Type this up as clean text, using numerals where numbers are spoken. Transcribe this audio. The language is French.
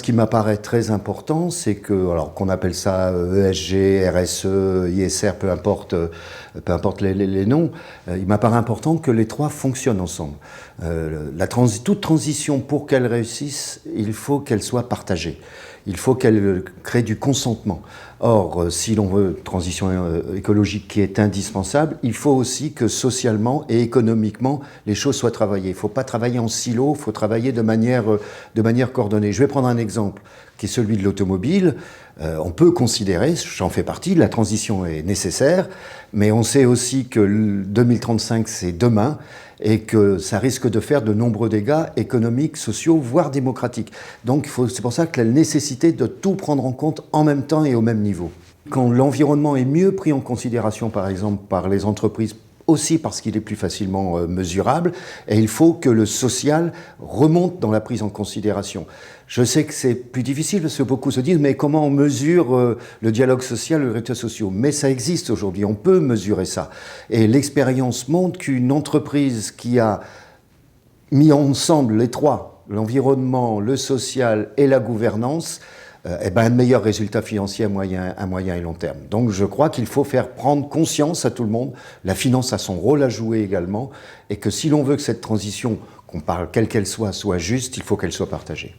qui m'apparaît très important, c'est que, alors qu'on appelle ça ESG, RSE, ISR, peu importe les noms, il m'apparaît important que les trois fonctionnent ensemble. Toute transition, pour qu'elle réussisse, il faut qu'elle soit partagée. Il faut qu'elle crée du consentement. Or, si l'on veut une transition écologique qui est indispensable, il faut aussi que socialement et économiquement, les choses soient travaillées. Il ne faut pas travailler en silo, il faut travailler de manière coordonnée. Je vais prendre un exemple qui est celui de l'automobile. On peut considérer, j'en fais partie, la transition est nécessaire, mais on sait aussi que 2035, c'est demain, et que ça risque de faire de nombreux dégâts économiques, sociaux, voire démocratiques. Donc c'est pour ça que la nécessité de tout prendre en compte en même temps et au même niveau. Quand l'environnement est mieux pris en considération, par exemple, par les entreprises, aussi parce qu'il est plus facilement mesurable, et il faut que le social remonte dans la prise en considération. Je sais que c'est plus difficile parce que beaucoup se disent mais comment on mesure le dialogue social, les réseaux sociaux? Mais ça existe aujourd'hui, on peut mesurer ça. Et l'expérience montre qu'une entreprise qui a mis ensemble les trois, l'environnement, le social et la gouvernance, un meilleur résultat financier à moyen et long terme. Donc je crois qu'il faut faire prendre conscience à tout le monde, la finance a son rôle à jouer également, et que si l'on veut que cette transition, qu'on parle quelle qu'elle soit juste, il faut qu'elle soit partagée.